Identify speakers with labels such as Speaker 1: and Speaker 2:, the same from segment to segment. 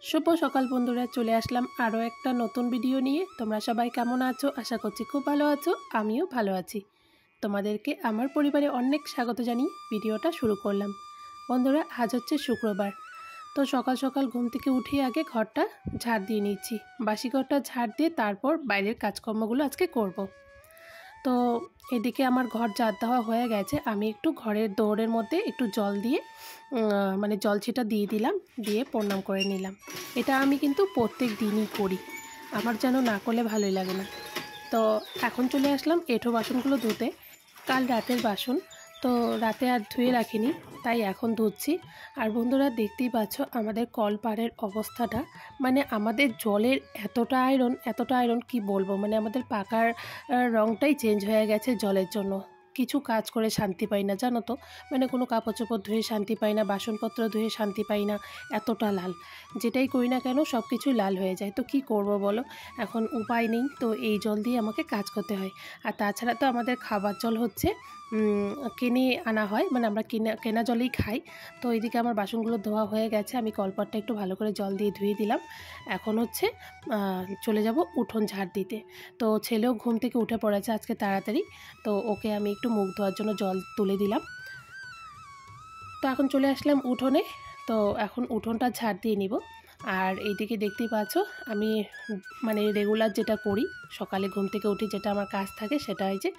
Speaker 1: शुभ सकाल बंधुरा चले आसलाम आरो एकटा नतून भिडियो निये। तोमरा सबाई केमन आछो? आशा करछि खूब भालो आछो। आमिओ भालो आछि। तोमादेरके आमार परिवारे अनेक स्वागत जानिये भिडियोटा शुरू करलाम। बंधुरा आज हच्छे शुक्रबार, तो सकाल सकाल घुम थेके उठे आगे घरटा झाड़ दिये निচ্ছি। बासी घरटा झाड़ दिये तारपर बाइरेर काजकर्मगुलो आजके करब। तो एदिके आमार घर झाड़ देওয়া হয়ে গেছে। আমি একটু ঘরের দৌড়ের মধ্যে একটু জল দিয়ে মানে জল ছিটা দিয়ে দিলাম, দিয়ে প্রণাম করে নিলাম। এটা আমি কিন্তু প্রত্যেক দিনই করি, আমার যেন না করলে ভালোই লাগে না। তো এখন চলে আসলাম এঁঠো বাসনগুলো ধুতে। কাল রাতের বাসন, তো রাতে আর ধুয়ে রাখিনি, তাই এখন ধুচ্ছি। আর বন্ধুরা দেখতেই পাচ্ছ আমাদের কলপাড়ের অবস্থাটা, মানে আমাদের জলের এতটা আয়রন কি বলবো, মানে আমাদের পাকার রঙটাই চেঞ্জ হয়ে গেছে জলের জন্য। কিছু কাজ করে শান্তি পাই না জানো তো, মানে কোনো কাপড় চোপড় ধুয়ে শান্তি পাই না, বাসনপত্র ধুয়ে শান্তি পাই না, এতটা লাল। যেটাই করি না কেন সব কিছুই লাল হয়ে যায়। তো কি করব বলো, এখন উপায় নেই, তো এই জল দিয়ে আমাকে কাজ করতে হয়। আর তাছাড়া তো আমাদের খাবার জল হচ্ছে কিনে আনা হয়, মানে আমরা কেনা জলেই খাই। তো এইদিকে আমার বাসনগুলো ধোয়া হয়ে গেছে, আমি কলপাটটা একটু ভালো করে জল দিয়ে ধুয়ে দিলাম। এখন হচ্ছে চলে যাব উঠোন ঝাড় দিতে। তো ছেলেও ঘুম থেকে উঠে পড়েছে আজকে তাড়াতাড়ি, তো ওকে আমি একটু মুখ ধোয়ার জন্য জল তুলে দিলাম। তো এখন চলে আসলাম উঠোনে, তো এখন উঠোনটা ঝাড় দিয়ে নিব। আর এইদিকে দেখতেই পাচ্ছ আমি মানে রেগুলার যেটা করি, সকালে ঘুম থেকে উঠি যেটা আমার কাজ থাকে, সেটা হয় যে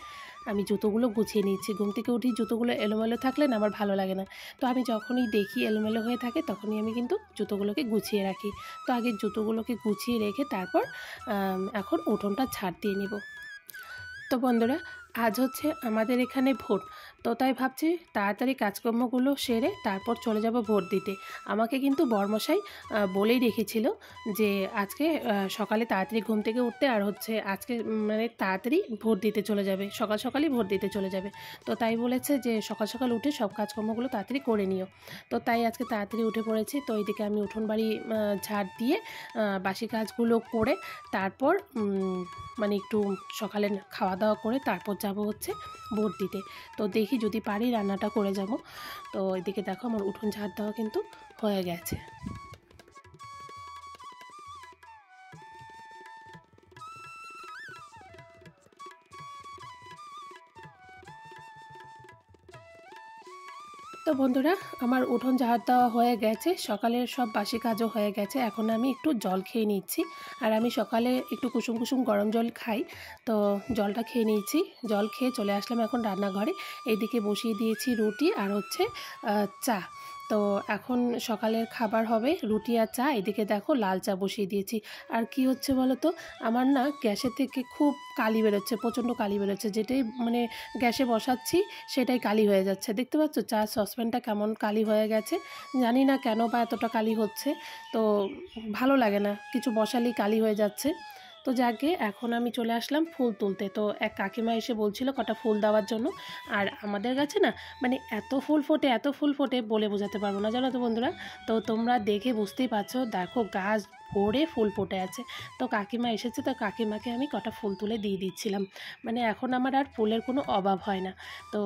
Speaker 1: আমি জুতোগুলো গুছিয়ে নিচ্ছি। ঘুম থেকে উঠি জুতোগুলো এলোমেলো থাকলে না আমার ভালো লাগে না, তো আমি যখনই দেখি এলোমেলো হয়ে থাকে তখনই আমি কিন্তু জুতোগুলোকে গুছিয়ে রাখি। তো আগে জুতোগুলোকে গুছিয়ে রেখে তারপর এখন উঠোনটা ঝাড় দিয়ে নিব। তো বন্ধুরা আজ হচ্ছে আমাদের এখানে ভোট, তো তাই ভাবছি তাড়াতাড়ি কাজকর্মগুলো সেরে তারপর চলে যাব ভোট দিতে। আমাকে কিন্তু বরমশাই বলেই রেখেছিল যে আজকে সকালে তাড়াতাড়ি ঘুম থেকে উঠতে, আর হচ্ছে আজকে মানে তাড়াতাড়ি ভোট দিতে চলে যাবে, সকাল সকালই ভোট দিতে চলে যাবে। তো তাই বলেছে যে সকাল সকাল উঠে সব কাজকর্মগুলো তাড়াতাড়ি করে নিও। তো তাই আজকে তাড়াতাড়ি উঠে পড়েছি। তো এইদিকে আমি উঠোন বাড়ি ঝাড় দিয়ে বাসি কাজগুলো করে তারপর মানে একটু সকালে খাওয়া দাওয়া করে তারপর যাব হচ্ছে ভোট দিতে। তো দেখি যদি পারি রান্নাটা করে যাব। তো এদিকে দেখো আমার উঠোন ঝাড় দেওয়া কিন্তু হয়ে গেছে। তো বন্ধুরা আমার উঠোন ঝাড় দেওয়া হয়ে গেছে, সকালের সব বাসি কাজও হয়ে গেছে। এখন আমি একটু জল খেয়ে নিচ্ছি। আর আমি সকালে একটু কুসুম কুসুম গরম জল খাই, তো জলটা খেয়ে নিচ্ছি। জল খেয়ে চলে আসলাম এখন রান্নাঘরে। এইদিকে বসিয়ে দিয়েছি রুটি আর হচ্ছে চা। তো এখন সকালের খাবার হবে রুটি আর চা। এদিকে দেখো লাল চা বসিয়ে দিয়েছি। আর কি হচ্ছে বলো তো, আমার না গ্যাসের থেকে খুব কালি বেরোচ্ছে, প্রচণ্ড কালি বেরোচ্ছে। যেটাই মানে গ্যাসে বসাচ্ছি সেটাই কালি হয়ে যাচ্ছে। দেখতে পাচ্ছ চা সসপ্যানটা কেমন কালি হয়ে গেছে, জানি না কেন বা এতটা কালি হচ্ছে। তো ভালো লাগে না, কিছু বসালেই কালি হয়ে যাচ্ছে। তো যাকে এখন আমি চলে আসলাম ফুল তুলতে। তো এক কাকিমা এসে বলছিল কটা ফুল দেওয়ার জন্য। আর আমাদের কাছে না মানে এত ফুল ফোটে বলে বোঝাতে পারবো না জানো তো বন্ধুরা। তো তোমরা দেখে বুঝতেই পারছো, দেখো গাছ ভরে ফুল ফুটে আছে। তো কাকিমা এসেছে, তো কাকিমাকে আমি কটা ফুল তুলে দিয়ে দিচ্ছিলাম। মানে এখন আমার আর ফুলের কোনো অভাব হয় না। তো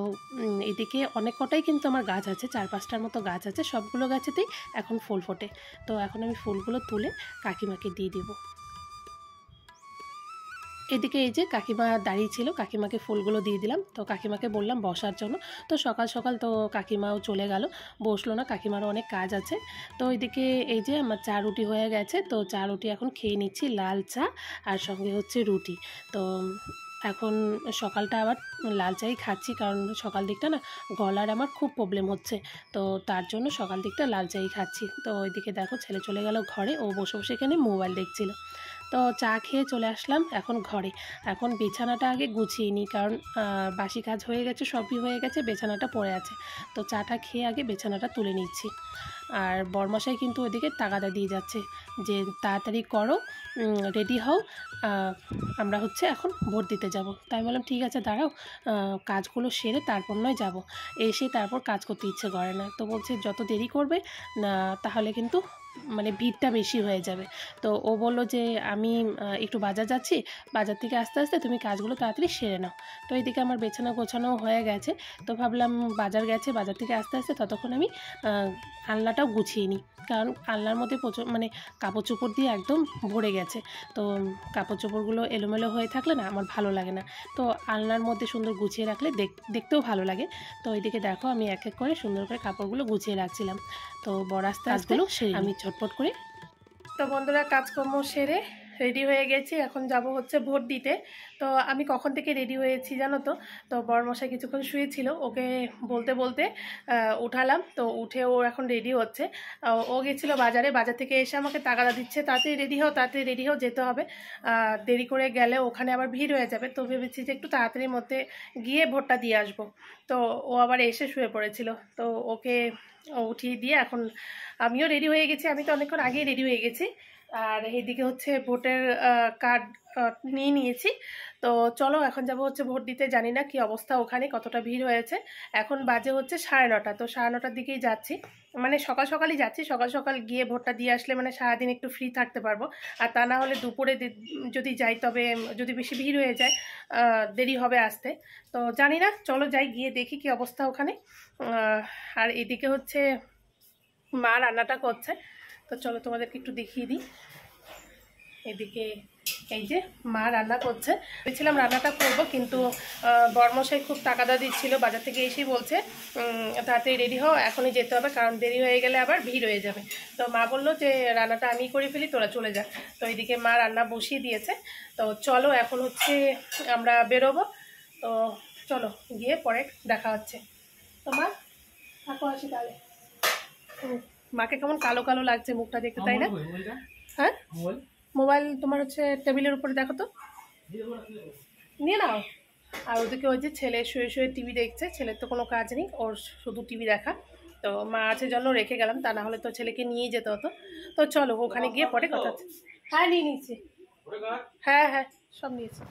Speaker 1: এদিকে অনেক কটাই কিন্তু আমার গাছ আছে, 4-5টার মতো গাছ আছে, সবগুলো গাছেতেই এখন ফুল ফোটে। তো এখন আমি ফুলগুলো তুলে কাকিমাকে দিয়ে দেবো। এদিকে এই যে কাকিমা দাঁড়িয়ে ছিল, কাকিমাকে ফুলগুলো দিয়ে দিলাম। তো কাকিমাকে বললাম বসার জন্য। তো সকাল সকাল তো কাকিমাও চলে গেল, বসলো না, কাকিমারও অনেক কাজ আছে। তো এদিকে এই যে আমার চা রুটি হয়ে গেছে। তো চা রুটি এখন খেয়ে নিচ্ছি, লাল চা আর সঙ্গে হচ্ছে রুটি। তো এখন সকালটা আবার লাল চাই খাচ্ছি, কারণ সকাল দিকটা না গলার আমার খুব প্রবলেম হচ্ছে, তো তার জন্য সকাল দিকটা লাল চাই খাচ্ছি। তো ওইদিকে দেখো ছেলে চলে গেল ঘরে, ও বসে বসে এখানে মোবাইল দেখছিল। তো চা খেয়ে চলে আসলাম এখন ঘরে। এখন বিছানাটা আগে গুছিয়ে নিই, কারণ বাসি কাজ হয়ে গেছে, সবই হয়ে গেছে, বিছানাটা পড়ে আছে। তো চাটা খেয়ে আগে বিছানাটা তুলে নিচ্ছি। আর বরমশাই কিন্তু ওইদিকে তাগাদা দিয়ে যাচ্ছে যে তাড়াতাড়ি করো, রেডি হও, আমরা হচ্ছে এখন ভোট দিতে যাব। তাই বললাম ঠিক আছে দাঁড়াও, কাজগুলো সেরে তারপর নয় যাব। এসে তারপর কাজ করতে ইচ্ছে করে না। তো বলছে যত দেরি করবে না তাহলে কিন্তু মানে ভিড়টা বেশি হয়ে যাবে। তো ও বলল যে আমি একটু বাজার যাচ্ছি, বাজার থেকে আসতে আসতে তুমি কাজগুলো তাড়াতাড়ি সেরে নাও। তো এইদিকে আমার বেছানা গোছানো হয়ে গেছে, তো ভাবলাম বাজার গেছে, বাজার থেকে আসতে আসতে ততক্ষণ আমি আলনাটাও গুছিয়ে নিই, কারণ আলনার মধ্যে প্রচুর মানে কাপড় চোপড় দিয়ে একদম ভরে গেছে। তো কাপড় চোপড়গুলো এলোমেলো হয়ে থাকলে না আমার ভালো লাগে না, তো আলনার মধ্যে সুন্দর গুছিয়ে রাখলে দেখতেও ভালো লাগে। তো এইদিকে দেখো আমি এক এক করে সুন্দর করে কাপড়গুলো গুছিয়ে রাখছিলাম। তো বড় আস্তে আস্তে আমি ঝটপট করে। তো বন্ধুরা কাজকর্ম সেরে রেডি হয়ে গেছি, এখন যাব হচ্ছে ভোট দিতে। তো আমি কখন থেকে রেডি হয়েছি জানো তো? তো বড়মশাই কিছুক্ষণ শুয়েছিল, ওকে বলতে বলতে উঠালাম। তো উঠে ও এখন রেডি হচ্ছে। ও গেছিল বাজারে, বাজার থেকে এসে আমাকে তাগাদা দিচ্ছে, তাড়াতাড়ি রেডি হও, তাড়াতাড়ি রেডি হও, যেতে হবে, দেরি করে গেলে ওখানে আবার ভিড় হয়ে যাবে। তো ভেবেছি যে একটু তাড়াতাড়ির মধ্যে গিয়ে ভোটটা দিয়ে আসবো। তো ও আবার এসে শুয়ে পড়েছিল, তো ওকে উঠিয়ে দিয়ে এখন আমিও রেডি হয়ে গেছি। আমি তো অনেকক্ষণ আগেই রেডি হয়ে গেছি। আর এইদিকে হচ্ছে ভোটের কার্ড নিয়ে নিয়েছি। তো চলো এখন যাব হচ্ছে ভোট দিতে। জানি না কি অবস্থা ওখানে, কতটা ভিড় হয়েছে। এখন বাজে হচ্ছে 9:30, তো 9:30টার দিকেই যাচ্ছি, মানে সকাল সকালই যাচ্ছি। সকাল সকাল গিয়ে ভোটটা দিয়ে আসলে মানে সারাদিন একটু ফ্রি থাকতে পারবো। আর তা না হলে দুপুরে যদি যাই, তবে যদি বেশি ভিড় হয়ে যায় দেরি হবে আসতে। তো জানি না, চলো যাই, গিয়ে দেখি কি অবস্থা ওখানে। আর এদিকে হচ্ছে মা রান্নাটা করছে, তো চলো তোমাদেরকে একটু দেখিয়ে দিই। এদিকে এই যে মা রান্না করছে। ভেবেছিলাম রান্নাটা করব, কিন্তু বড়মশাই খুব তাগাদা দিচ্ছিল, বাজার থেকে এসেই বলছে তাড়াতাড়ি রেডি হও, এখনই যেতে হবে, কারণ দেরি হয়ে গেলে আবার ভিড় হয়ে যাবে। তো মা বললো যে রান্নাটা আমি করে ফেলি, তোরা চলে যা। তো এইদিকে মা রান্না বসিয়ে দিয়েছে। তো চলো এখন হচ্ছে আমরা বেরোবো। তো চলো গিয়ে পরে দেখা হচ্ছে। তো মা থাকো, আসি তাহলে। মাকে কেমন কালো কালো লাগছে মুখটা দেখতে, তাই না? হ্যাঁ, মোবাইল তোমার হচ্ছে টেবিলের উপরে, দেখো তো, নিয়ে নাও। আর ওদিকে ওই যে ছেলে শুয়ে শুয়ে টিভি দেখছে, ছেলের তো কোনো কাজ নেই, ওর শুধু টিভি দেখা। তো মা আছে জন্য রেখে গেলাম, তা না হলে তো ছেলেকে নিয়ে যেতে হতো। তো চলো ওখানে গিয়ে পরে কথা হচ্ছে। হ্যাঁ নিয়ে নিচ্ছি, হ্যাঁ হ্যাঁ সব নিয়েছি।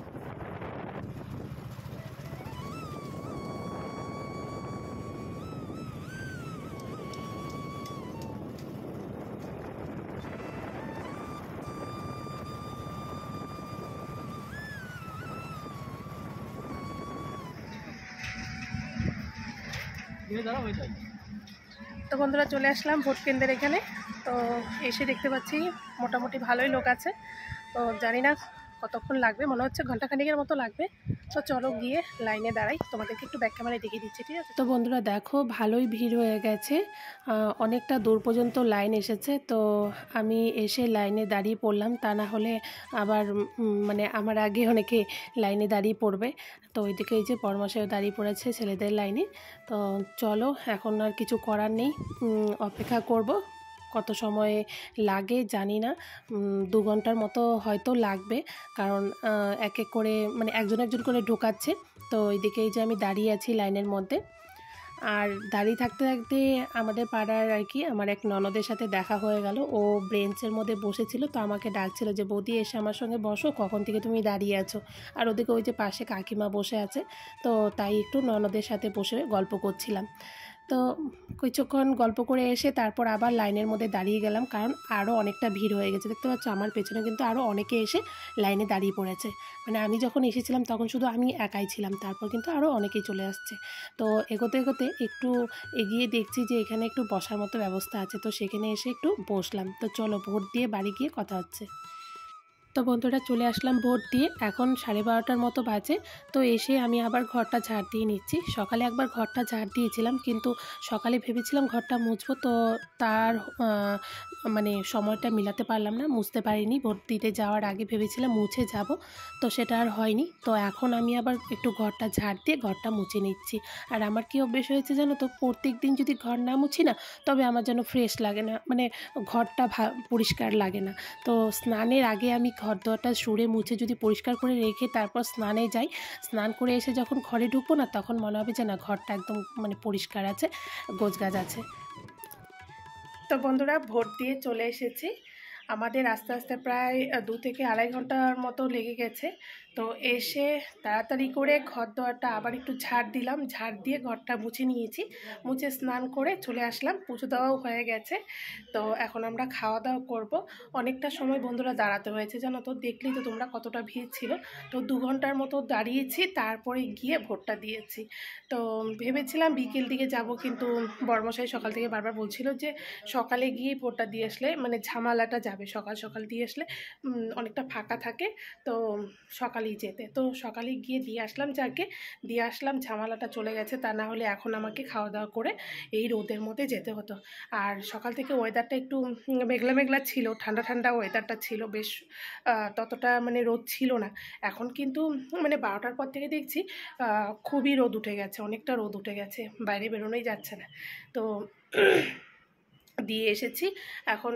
Speaker 1: তো বন্ধুরা চলে আসলাম ভোট কেন্দ্রের এখানে। তো এসে দেখতে পাচ্ছি মোটামুটি ভালোই লোক আছে। তো জানি না কতক্ষণ লাগবে, মনে হচ্ছে ঘন্টাখানেকের মতো লাগবে। তো চলো গিয়ে লাইনে দাঁড়াই, তোমাদেরকে একটু ব্যাক ক্যামেরায় দেখিয়ে দিচ্ছি, ঠিক আছে? তো বন্ধুরা দেখো ভালোই ভিড় হয়ে গেছে, অনেকটা দূর পর্যন্ত লাইন এসেছে। তো আমি এসে লাইনে দাঁড়িয়ে পড়লাম, তা না হলে আবার মানে আমার আগে অনেকে লাইনে দাঁড়িয়ে পড়বে। তো ওইদিকে এই যে বড়মশাইও দাঁড়িয়ে পড়েছে ছেলেদের লাইনে। তো চলো এখন আর কিছু করার নেই, অপেক্ষা করব। কত সময় লাগে জানি না, 2 ঘন্টার মতো হয়তো লাগবে, কারণ এক এক করে মানে একজন একজন করে ঢোকাচ্ছে। তো এইদিকে এই যে আমি দাঁড়িয়ে আছি লাইনের মধ্যে। আর দাঁড়িয়ে থাকতে থাকতে আমাদের পাড়ার আর কি আমার এক ননদের সাথে দেখা হয়ে গেল। ও বেঞ্চের মধ্যে বসেছিল, তো আমাকে ডাকছিল যে বৌদি এসে আমার সঙ্গে বসো, কখন থেকে তুমি দাঁড়িয়ে আছো। আর ওদিকে ওই যে পাশে কাকিমা বসে আছে, তো তাই একটু ননদের সাথে বসে গল্প করছিলাম। তো কিছুক্ষণ গল্প করে এসে তারপর আবার লাইনের মধ্যে দাঁড়িয়ে গেলাম, কারণ আরও অনেকটা ভিড় হয়ে গেছে। দেখতে পাচ্ছ আমার পেছনে কিন্তু আরও অনেকে এসে লাইনে দাঁড়িয়ে পড়েছে। মানে আমি যখন এসেছিলাম তখন শুধু আমি একাই ছিলাম, তারপর কিন্তু আরও অনেকেই চলে আসছে। তো এগোতে এগোতে একটু এগিয়ে দেখছি যে এখানে একটু বসার মতো ব্যবস্থা আছে, তো সেখানে এসে একটু বসলাম। তো চলো ভোট দিয়ে বাড়ি গিয়ে কথা হচ্ছে। তো বন্ধুরা চলে আসলাম ভোট দিয়ে, এখন 12:30টার মতো বাজে। তো এসে আমি আবার ঘরটা ঝাড় দিয়ে নিচ্ছি। সকালে একবার ঘরটা ঝাড় দিয়েছিলাম, কিন্তু সকালে ভেবেছিলাম ঘরটা মুছবো, তো তার মানে সময়টা মিলাতে পারলাম না, মুছতে পারিনি। ভোট দিতে যাওয়ার আগে ভেবেছিলাম মুছে যাব, তো সেটা আর হয়নি। তো এখন আমি আবার একটু ঘরটা ঝাড় দিয়ে ঘরটা মুছে নিচ্ছি। আর আমার কী অভ্যেস হয়েছে জানো তো, প্রত্যেক দিন যদি ঘর না মুছি না, তবে আমার যেন ফ্রেশ লাগে না, মানে ঘরটা পরিষ্কার লাগে না। তো স্নানের আগে আমি ঘর দরটা সরে মুছে যদি পরিষ্কার করে রেখে তারপর স্নানে যাই, স্নান করে এসে যখন ঘরে ঢুকবো না, তখন মনে হবে যে না ঘরটা একদম মানে পরিষ্কার আছে, গোছগাছ আছে। তো বন্ধুরা ভোট দিয়ে চলে এসেছি। আমাদের আস্তে আস্তে প্রায় 2 থেকে আড়াই ঘন্টার মতো লেগে গেছে। তো এসে তাড়াতাড়ি করে ঘর দোয়ারটা আবার একটু ঝাড় দিলাম, ঝাড় দিয়ে ঘরটা মুছে নিয়েছি, মুছে স্নান করে চলে আসলাম। পুজো দেওয়াও হয়ে গেছে। তো এখন আমরা খাওয়া দাওয়া করব। অনেকটা সময় বন্ধুরা দাঁড়াতে হয়েছে জানো তো, দেখলেই তো তোমরা কতটা ভিড় ছিল। তো 2 ঘন্টার মতো দাঁড়িয়েছি, তারপরে গিয়ে ভোটটা দিয়েছি। তো ভেবেছিলাম বিকেল দিকে যাব, কিন্তু বর্মশাই সকাল থেকে বারবার বলছিল যে সকালে গিয়ে ভোটটা দিয়ে আসলে মানে ঝামেলাটা যাবে, সকাল সকাল দিয়ে আসলে অনেকটা ফাঁকা থাকে, তো সকালেই যেতে। তো সকালে গিয়ে দিয়ে আসলাম, যাকে দিয়ে আসলাম, ঝামেলাটা চলে গেছে। তা না হলে এখন আমাকে খাওয়া দাওয়া করে এই রোদের মধ্যে যেতে হতো। আর সকাল থেকে ওয়েদারটা একটু মেঘলা মেঘলা ছিল, ঠান্ডা ঠান্ডা ওয়েদারটা ছিল বেশ, ততটা মানে রোদ ছিল না। এখন কিন্তু মানে 12টার পর থেকে দেখছি খুবই রোদ উঠে গেছে, অনেকটা রোদ উঠে গেছে, বাইরে বেরোনোই যাচ্ছে না। তো দিয়ে এসেছি, এখন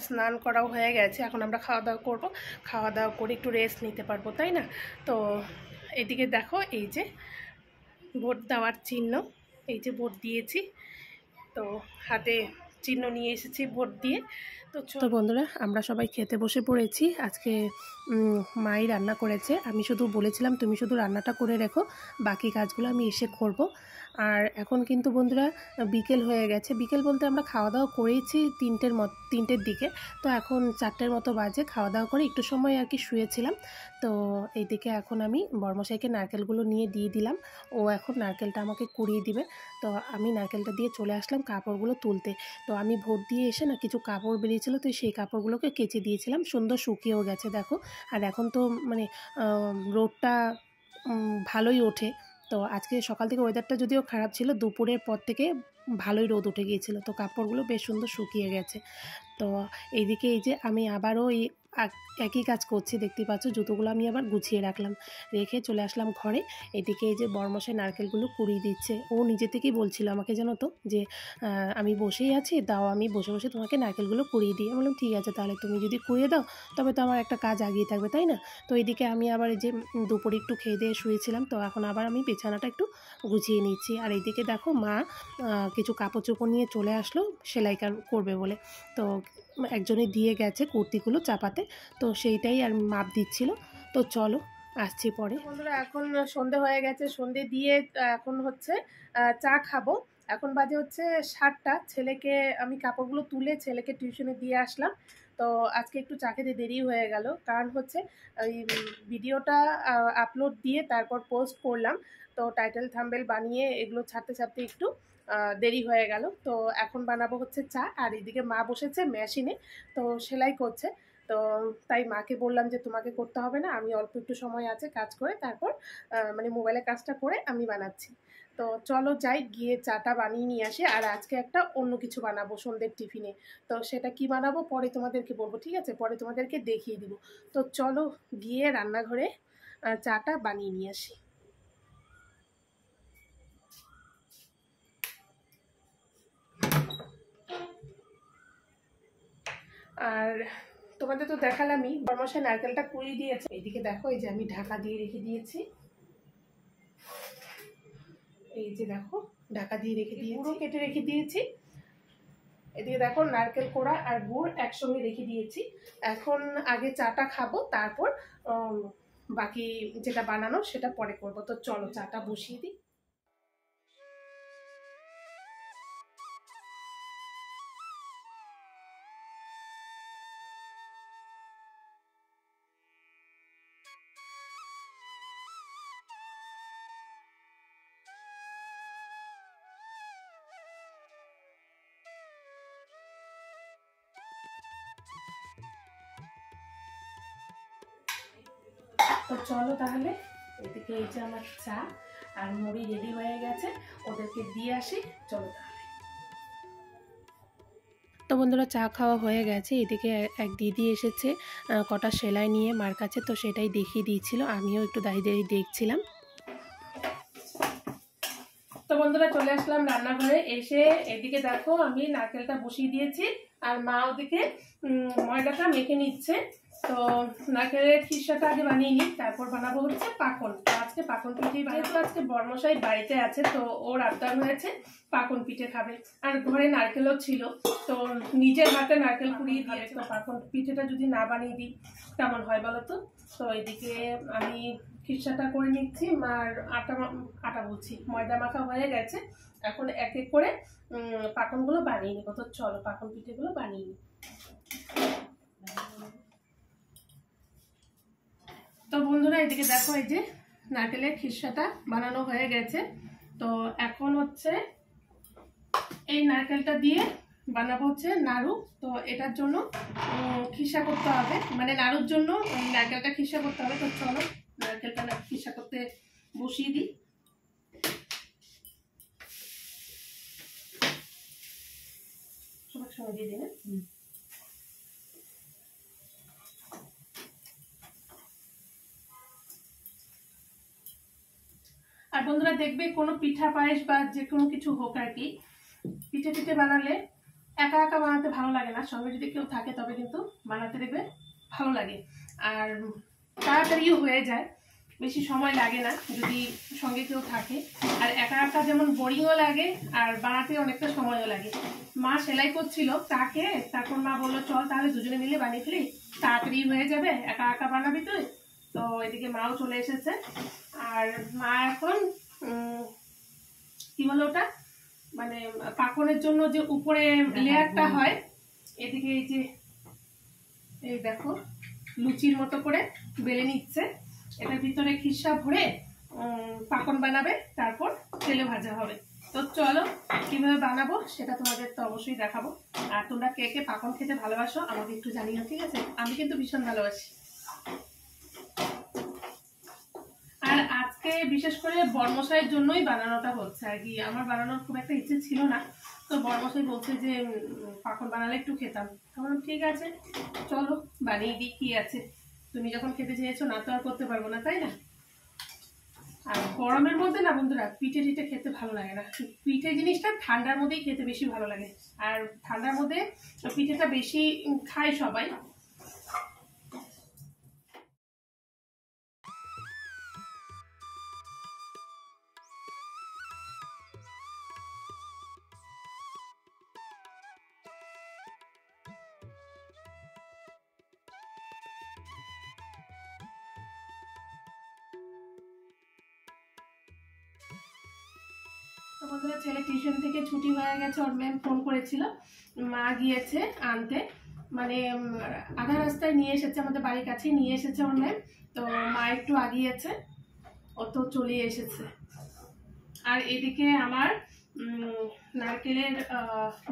Speaker 1: স্নান করাও হয়ে গেছে, এখন আমরা খাওয়া দাওয়া করবো। খাওয়া দাওয়া করে একটু রেস্ট নিতে পারবো, তাই না? তো এদিকে দেখো, এই যে ভোট দেওয়ার চিহ্ন, এই যে ভোট দিয়েছি, তো হাতে চিহ্ন নিয়ে এসেছি ভোট দিয়ে। তো বন্ধুরা, আমরা সবাই খেতে বসে পড়েছি। আজকে মাই রান্না করেছে, আমি শুধু বলেছিলাম তুমি শুধু রান্নাটা করে রেখো, বাকি কাজগুলো আমি এসে করব। আর এখন কিন্তু বন্ধুরা বিকেল হয়ে গেছে, বিকেল বলতে আমরা খাওয়া দাওয়া করেইছি 3টের দিকে। তো এখন 4টের মতো বাজে, খাওয়া দাওয়া করে একটু সময় আর কি শুয়েছিলাম। তো এইদিকে এখন আমি বর্মশাইকে নারকেলগুলো নিয়ে দিয়ে দিলাম, ও এখন নারকেলটা আমাকে কুড়িয়ে দিবে। তো আমি নারকেলটা দিয়ে চলে আসলাম কাপড়গুলো তুলতে। তো আমি ভোট দিয়ে এসে না কিছু কাপড় বেরিয়েছিল, তো সেই কাপড়গুলোকে কেচে দিয়েছিলাম, সুন্দর শুকিয়েও গেছে দেখো। আর এখন তো মানে রোদটা ভালোই ওঠে। তো আজকে সকাল থেকে ওয়েদারটা যদিও খারাপ ছিল, দুপুরের পর থেকে ভালোই রোদ উঠে গিয়েছিল, তো কাপড়গুলো বেশ সুন্দর শুকিয়ে গেছে। তো এইদিকে এই যে আমি আবারও এই একই কাজ করছি, দেখতে পাচ্ছ, জুতোগুলো আমি আবার গুছিয়ে রাখলাম, রেখে চলে আসলাম ঘরে। এদিকে এই যে বর্মশাই নারকেলগুলো কুড়িয়ে দিচ্ছে, ও নিজে থেকেই বলছিল আমাকে জানো তো যে আমি বসেই আছি, দাও আমি বসে বসে তোমাকে নারকেলগুলো কুড়িয়ে দিই। আমি বললাম ঠিক আছে, তাহলে তুমি যদি কুড়িয়ে দাও তবে তো আমার একটা কাজ আগিয়ে থাকবে, তাই না? তো এইদিকে আমি আবার এই যে দুপুরে একটু খেয়ে দিয়ে শুয়েছিলাম, তো এখন আবার আমি বিছানাটা একটু গুছিয়ে নিচ্ছি। আর এইদিকে দেখো মা কিছু কাপড় চোপড় নিয়ে চলে আসলো সেলাই করবে বলে। তো একজনে দিয়ে গেছে কুর্তিগুলো চাপাতে, তো সেইটাই আর মাপ দিচ্ছিল। তো চলো আসছি পরে। বন্ধুরা, এখন সন্ধে হয়ে গেছে, সন্ধে দিয়ে এখন হচ্ছে চা খাবো। এখন বাজে হচ্ছে 7টা। ছেলেকে আমি কাপড়গুলো তুলে ছেলেকে টিউশনে দিয়ে আসলাম। তো আজকে একটু চা খেতে দেরি হয়ে গেল, কারণ হচ্ছে ওই ভিডিওটা আপলোড দিয়ে তারপর পোস্ট করলাম, তো টাইটেল থাম্বনেল বানিয়ে এগুলো ছাড়তে ছাড়তে একটু দেরি হয়ে গেল। তো এখন বানাবো হচ্ছে চা, আর এদিকে মা বসেছে মেশিনে, তো সেলাই করছে। তো তাই মাকে বললাম যে তোমাকে করতে হবে না, আমি অল্প একটু সময় আছে কাজ করে তারপর মানে মোবাইলে কাজটা করে আমি বানাচ্ছি। তো চলো যাই, গিয়ে চাটা বানিয়ে নিয়ে আসি। আর আজকে একটা অন্য কিছু বানাবো সন্ধ্যের টিফিনে, তো সেটা কি বানাবো পরে তোমাদেরকে বলবো, ঠিক আছে? পরে তোমাদেরকে দেখিয়ে দিব। তো চলো গিয়ে রান্নাঘরে চাটা বানিয়ে নিয়ে আসি। আর তোমাদের তো দেখালামই, বর্মশাই নারকেলটা কুড়িয়ে দিয়েছে। এইদিকে দেখো, এই যে আমি ঢাকা দিয়ে রেখে দিয়েছি, এই যে দেখো ঢাকা দিয়ে রেখে দিয়েছি, পুরো কেটে রেখে দিয়েছি। এদিকে দেখো নারকেল কোড়া আর গুড় একসঙ্গে রেখে দিয়েছি। এখন আগে চাটা খাবো, তারপর বাকি যেটা বানানো সেটা পরে করবো। তো চলো চাটা বসিয়ে দিই। তো চলো তাহলে, এদিকে এই যে আমার চা আর মুড়ি রেডি হয়ে গেছে, ওদেরকে দিয়ে আসি। চলো তাহলে। তো বন্ধুরা, চা খাওয়া হয়ে গেছে। এদিকে এক দিদি এসেছে কটা সেলাই নিয়ে মার কাছে, তো সেটাই দেখিয়ে দিয়েছিল, আমিও একটু দাঁড়িয়ে দাঁড়িয়ে দেখছিলাম। তো বন্ধুরা, চলে আসলাম রান্নাঘরে। এসে এদিকে দেখো আমি নারকেলটা বসিয়ে দিয়েছি, আর মা ওদিকে ময়দাটা মেখে নিচ্ছে। তো নারকেলের খিরসাটা আগে বানিয়ে নিই, তারপর বানাবো হচ্ছে পাকন। তো আজকে পাকন পিঠেই বানাবো। আজকে বর্মশাই বাড়িতে আছে, তো ওর আবদার হয়েছে পাকন পিঠে খাবে। আর ঘরে নারকেলও ছিল, তো নিজের হাতে নারকেল কুড়িয়ে দিয়েছে। তো পাকন পিঠেটা যদি না বানিয়ে দিই কেমন হয় বলো তো। তো এদিকে আমি খিরসাটা করে নিচ্ছি, আর আটা বলছি ময়দা মাখা হয়ে গেছে। এখন এক এক করে পাকনগুলো বানিয়ে নিব। তো চলো পাকন পিঠেগুলো বানিয়ে নিই। তো বন্ধুরা এদিকে দেখো, এই যে নারকেলের খিরসাটা বানানো হয়ে গেছে। তো এখন হচ্ছে এই নারকেলটা দিয়ে বানাবো হচ্ছে নাড়ু। তো এটার জন্য খিরসা করতে হবে, মানে নাড়ুর জন্য নারকেলটা খিরসা করতে হবে। তো চলো নারকেলটা খিরসা করতে বসিয়ে দিই। সবার সঙ্গে দিয়ে দিই না। আর বন্ধুরা দেখবে কোনো পিঠা পায়েস বা যে কোনো কিছু হোক আর কি, পিঠে বানালে একা একা বানাতে ভালো লাগে না, সঙ্গে যদি কেউ থাকে তবে কিন্তু বানাতে দেখবে ভালো লাগে। আর তাড়াতাড়িও হয়ে যায়, বেশি সময় লাগে না যদি সঙ্গে কেউ থাকে। আর একা একা যেমন বোরিংও লাগে, আর বানাতে অনেকটা সময়ও লাগে। মা সেলাই করছিল তাকে, তারপর মা বললো চল তাহলে দুজনে মিলে বানিয়ে ফেলি, তাড়াতাড়ি হয়ে যাবে, একা একা বানাবি তুই। তো এদিকে মাও চলে এসেছে। আর মা এখন কি বলো ওটা, মানে পাকনের জন্য যে উপরে লেয়ারটা হয়, এদিকে এই যে এই দেখো লুচির মতো করে বেলে নিচ্ছে। এটার ভিতরে খিরসা ভরে পাকন বানাবে, তারপর তেলে ভাজা হবে। তো চলো কিভাবে বানাবো সেটা তোমাদের তো অবশ্যই দেখাবো। আর তোমরা কে কে পাকন খেতে ভালোবাসো আমাকে একটু জানিও, ঠিক আছে? আমি কিন্তু ভীষণ ভালোবাসি। আর আজকে বিশেষ করে বর্মশাইয়ের জন্যই বানানোটা হচ্ছে আর কি। আমার বানানোর খুব একটা ইচ্ছে ছিল না, তো বর্মশাই বলছে যে পাকন বানালে একটু খেতাম। তখন ঠিক আছে চলো বানিয়ে দিই, কি আছে, তুমি যখন খেতে চেয়েছো না তো আর করতে পারবো না, তাই না? আর গরমের মধ্যে না বন্ধুরা পিঠে টিঠে খেতে ভালো লাগে না। পিঠে জিনিসটা ঠান্ডার মধ্যেই খেতে বেশি ভালো লাগে, আর ঠান্ডার মধ্যে পিঠেটা বেশি খায় সবাই। তো বন্ধুরা ছেলে টিউশন থেকে ছুটি হয়ে গেছে, ওর ম্যাম ফোন করেছিল, মা গিয়েছে আনতে, মানে আধা রাস্তায় নিয়ে এসেছে, আমাদের বাড়ির কাছেই নিয়ে এসেছে ওর ম্যাম। তো মা একটু আগিয়েছে, ও তো চলে এসেছে। আর এদিকে আমার নারকেলের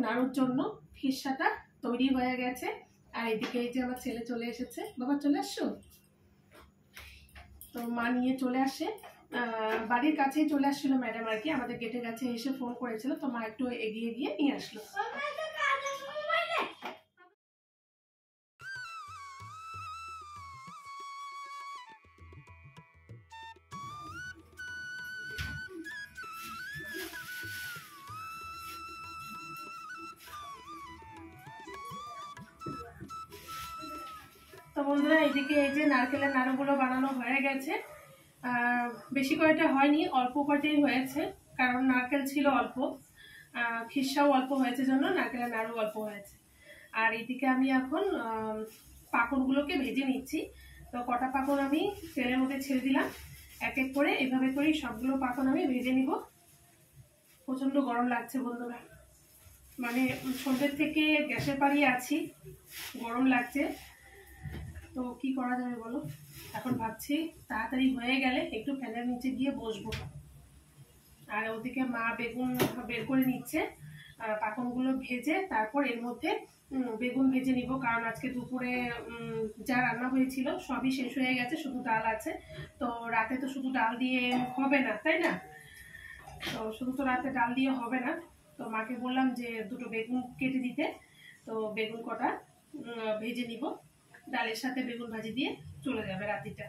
Speaker 1: নাড়ুর জন্য খিরসাটা তৈরি হয়ে গেছে। আর এদিকে এই যে আমার ছেলে চলে এসেছে। বাবা চলে আসছো? তো মা নিয়ে চলে আসে, বাড়ির কাছেই চলে আসছিল ম্যাডাম আর কি, আমাদের গেটের কাছে এসে ফোন করেছিল। তো মা একটু এগিয়ে গিয়ে নিয়ে আসলো। তো বন্ধুরা এইদিকে এই যে নারকেলের নাড়ুগুলো বানানো হয়ে গেছে। বেশি কয়টা হয়নি, অল্প কয়টাই হয়েছে, কারণ নারকেল ছিল অল্প, খিরসাও অল্প হয়েছে জন্য নারকেলের নাড়ু অল্প হয়েছে। আর এইদিকে আমি এখন পাকনগুলোকে ভেজে নিচ্ছি। তো কটা পাকন আমি তেলের মধ্যে ছেড়ে দিলাম, এক এক করে এভাবে করেই সবগুলো পাকন আমি ভেজে নিব। প্রচণ্ড গরম লাগছে বন্ধুরা, মানে সন্ধ্যের থেকে গ্যাসের পাড়িয়ে আছি, গরম লাগছে। তো কি করা যাবে বলো, এখন ভাবছি তাড়াতাড়ি হয়ে গেলে একটু ফ্যানের নিচে গিয়ে বসবো। আর ওদিকে মা বেগুন বের করে নিচ্ছে, পাকনগুলো ভেজে তারপর এর মধ্যে বেগুন ভেজে নিব, কারণ আজকে দুপুরে যা রান্না হয়েছিল সবই শেষ হয়ে গেছে, শুধু ডাল আছে। তো রাতে তো শুধু ডাল দিয়ে হবে না, তাই না? তো শুধু তো রাতে ডাল দিয়ে হবে না। তো মাকে বললাম যে দুটো বেগুন কেটে দিতে, তো বেগুন কটা ভেজে নিব, ডালের সাথে বেগুন ভাজি দিয়ে চলে যাবে রাতিটা।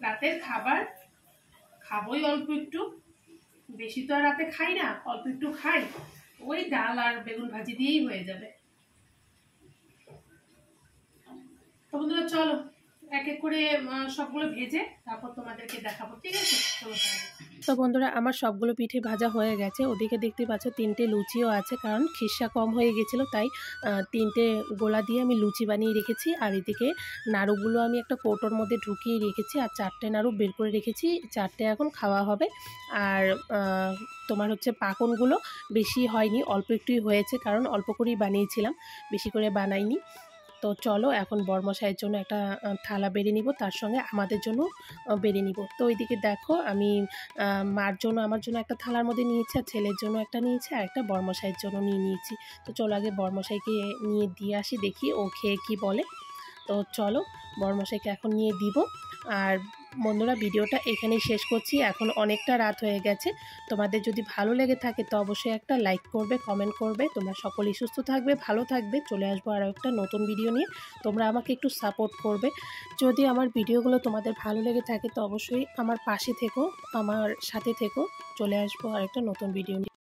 Speaker 1: রাতের খাবার খাবোই অল্প একটু, বেশি তো আর রাতে খাই না, অল্প একটু খাই, ওই ডাল আর বেগুন ভাজি দিয়েই হয়ে যাবে। তো বন্ধুরা চলো এক এক করে সবগুলো ভেজে তারপর তোমাদেরকে দেখাবো, ঠিক আছে? চলো। তো বন্ধুরা আমার সবগুলো পিঠে ভাজা হয়ে গেছে। ওদিকে দেখতে পাচ্ছ 3টে লুচিও আছে, কারণ খিসা কম হয়ে গেছিলো, তাই 3টে গোলা দিয়ে আমি লুচি বানিয়ে রেখেছি। আর এদিকে নাড়ুগুলো আমি একটা কৌটোর মধ্যে ঢুকিয়ে রেখেছি, আর 4টে নাড়ু বের করে রেখেছি, 4টে এখন খাওয়া হবে। আর তোমার হচ্ছে পাকনগুলো বেশি হয়নি, অল্প একটুই হয়েছে, কারণ অল্প করেই বানিয়েছিলাম, বেশি করে বানাইনি। তো চলো এখন বরমশাইয়ের জন্য একটা থালা বেড়ে নিব, তার সঙ্গে আমাদের জন্য বেড়ে নিব। তো ওইদিকে দেখো আমি মার জন্য আমার জন্য একটা থালার মধ্যে নিয়েছি, আর ছেলের জন্য একটা নিয়েছি, আর একটা বরমশাইয়ের জন্য নিয়েছি। তো চলো আগে বরমশাইকে নিয়ে দিয়ে আসি, দেখি ও খেয়ে কি বলে। তো চলো বরমশাইকে এখন নিয়ে দিব। আর বন্ধুরা ভিডিওটা এখানেই শেষ করছি, এখন অনেকটা রাত হয়ে গেছে। তোমাদের যদি ভালো লেগে থাকে তো অবশ্যই একটা লাইক করবে, কমেন্ট করবে। তোমরা সকলেই সুস্থ থাকবে, ভালো থাকবে। চলে আসবো আরও একটা নতুন ভিডিও নিয়ে, তোমরা আমাকে একটু সাপোর্ট করবে। যদি আমার ভিডিওগুলো তোমাদের ভালো লেগে থাকে তো অবশ্যই আমার পাশে থেকো, আমার সাথে থেকো। চলে আসবো আর একটা নতুন ভিডিও নিয়ে।